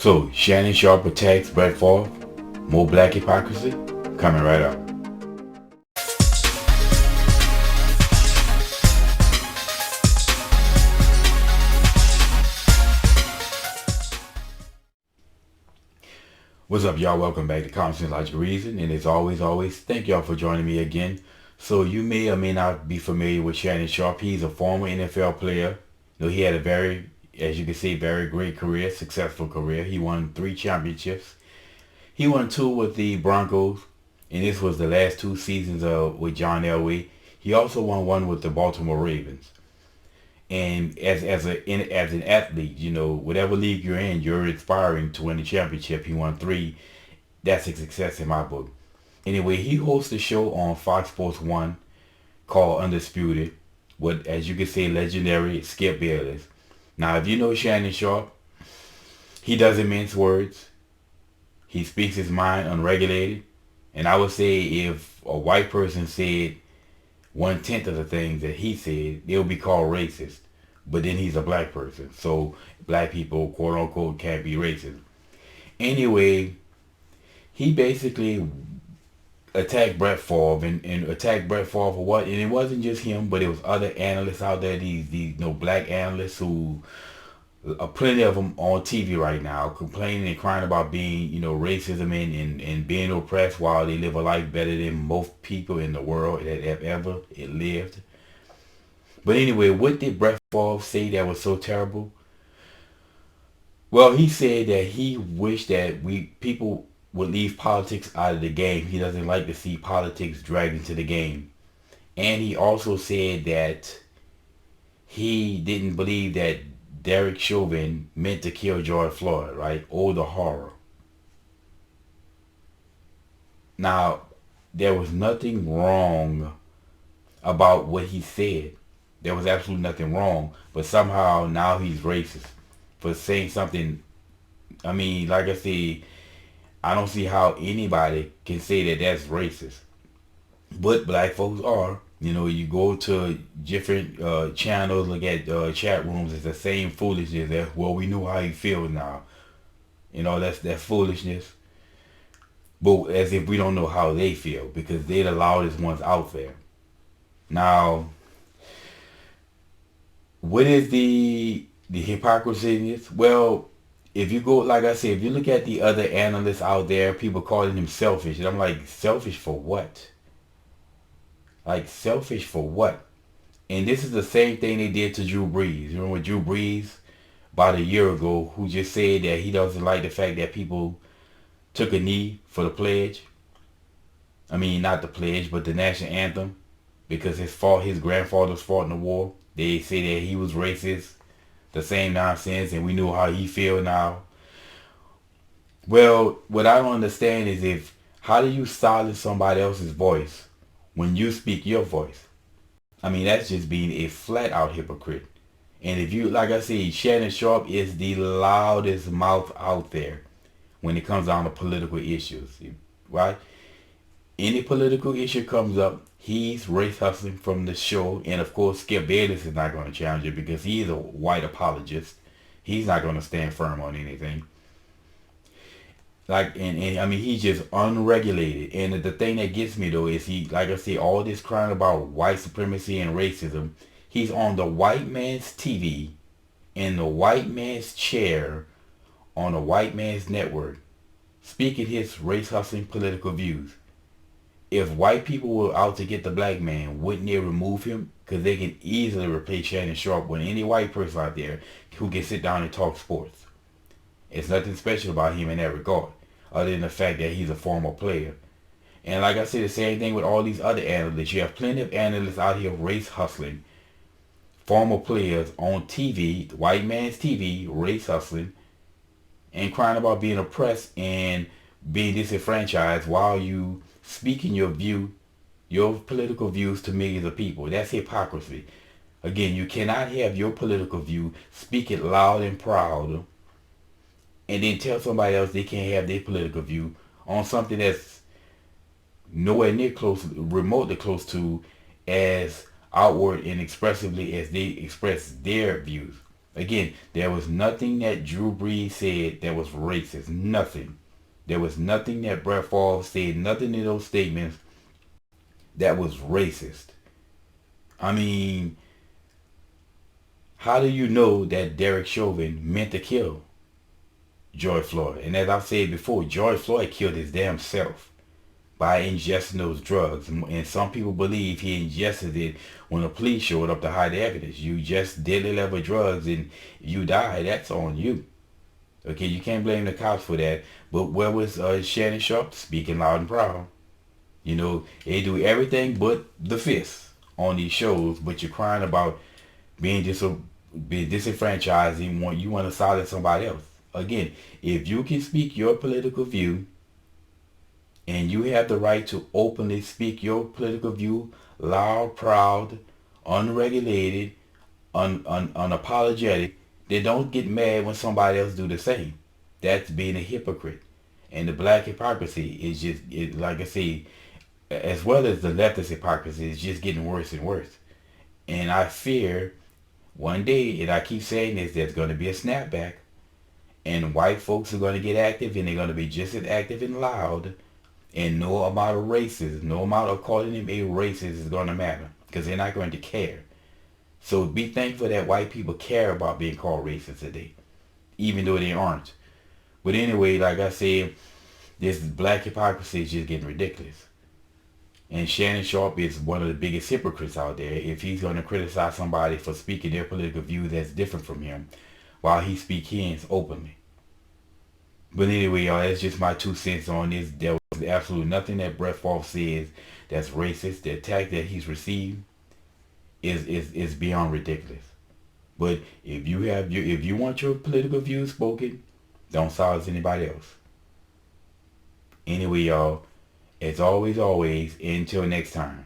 So, Shannon Sharpe attacks Brett Favre. More black hypocrisy? Coming right up. What's up, y'all? Welcome back to Common Sense Logical Reason. And as always, thank y'all for joining me again. So, you may or may not be familiar with Shannon Sharpe. He's a former NFL player. He had a very, as you can see, very great career, successful career. He won 3 championships. He won 2 with the Broncos, and this was the last 2 seasons with John Elway. He also won 1 with the Baltimore Ravens. And as an athlete, whatever league you're in, you're aspiring to win the championship. He won 3. That's a success in my book. Anyway, he hosts a show on Fox Sports 1 called Undisputed with, as you can say, legendary Skip Bayless. Now, if you know Shannon Sharpe, he doesn't mince words. He speaks his mind unregulated. And I would say if a white person said 1/10 of the things that he said, they'll be called racist. But then he's a black person. So black people, quote unquote, can't be racist. Anyway, he basically attacked Brett Favre and attacked Brett Favre for what? And it wasn't just him, but it was other analysts out there, these black analysts who plenty of them on TV right now complaining and crying about being, racism and being oppressed while they live a life better than most people in the world that have ever lived. But anyway, what did Brett Favre say that was so terrible? Well, he said that he wished that people would leave politics out of the game. He doesn't like to see politics dragged into the game. And he also said that he didn't believe that Derrick Chauvin meant to kill George Floyd, right? Oh, the horror. Now, there was nothing wrong about what he said. There was absolutely nothing wrong. But somehow now he's racist for saying something. I mean, like I said, I don't see how anybody can say that that's racist. But black folks are. You go to different channels, look at chat rooms, it's the same foolishness. That, well, we know how he feels now. That's foolishness. But as if we don't know how they feel, because they're the loudest ones out there. Now, what is the hypocrisy in this? Well, if you go, like I said, if you look at the other analysts out there, people calling him selfish. And I'm like, selfish for what? Like, selfish for what? And this is the same thing they did to Drew Brees. You remember Drew Brees about a year ago, who just said that he doesn't like the fact that people took a knee for the pledge. I mean, not the pledge, but the national anthem. Because his grandfathers fought in the war. They say that he was racist. The same nonsense, and we know how he feel now. Well, what I don't understand is how do you silence somebody else's voice when you speak your voice? I mean, that's just being a flat out hypocrite. And if you, like I said, Shannon Sharpe is the loudest mouth out there when it comes down to political issues, right? Any political issue comes up, he's race hustling from the show. And of course, Skip Bayless is not going to challenge it because he is a white apologist. He's not going to stand firm on anything. And I mean, he's just unregulated. And the thing that gets me though is he, like I say, all this crying about white supremacy and racism. He's on the white man's TV, in the white man's chair, on the white man's network, speaking his race hustling political views. If white people were out to get the black man, wouldn't they remove him? Because they can easily replace Shannon Sharpe with any white person out there who can sit down and talk sports. It's nothing special about him in that regard, other than the fact that he's a former player. And like I said, the same thing with all these other analysts. You have plenty of analysts out here race hustling, former players on TV, white man's TV, race hustling, and crying about being oppressed and being disenfranchised while you speaking your view, your political views to millions of people. That's hypocrisy. Again, you cannot have your political view, speak it loud and proud, and then tell somebody else they can't have their political view on something that's nowhere near close, remotely close to as outward and expressively as they express their views. Again, there was nothing that Drew Brees said that was racist. Nothing. There was nothing that Brett Favre said, nothing in those statements that was racist. I mean, how do you know that Derrick Chauvin meant to kill George Floyd? And as I've said before, George Floyd killed his damn self by ingesting those drugs. And some people believe he ingested it when the police showed up to hide the evidence. You just deadly level drugs and you die. That's on you. Okay, you can't blame the cops for that. But where was Shannon Sharpe speaking loud and proud? You know, they do everything but the fist on these shows, but you're crying about being disenfranchised and you want to silence somebody else. Again, if you can speak your political view and you have the right to openly speak your political view loud, proud, unregulated, unapologetic, then don't get mad when somebody else do the same. That's being a hypocrite. And the black hypocrisy is just, like I say, as well as the leftist hypocrisy, is just getting worse and worse. And I fear one day, and I keep saying this, there's going to be a snapback. And white folks are going to get active, and they're going to be just as active and loud. And no amount of racism, no amount of calling him a racist is going to matter. Because they're not going to care. So be thankful that white people care about being called racist today. Even though they aren't. But anyway, like I said, this black hypocrisy is just getting ridiculous. And Shannon Sharpe is one of the biggest hypocrites out there if he's going to criticize somebody for speaking their political view that's different from him while he speaks his openly. But anyway, y'all, that's just my 2 cents on this. There was absolutely nothing that Brett Favre says that's racist. The attack that he's received is beyond ridiculous. But if you want your political views spoken, don't silence anybody else. Anyway, y'all, as always, until next time.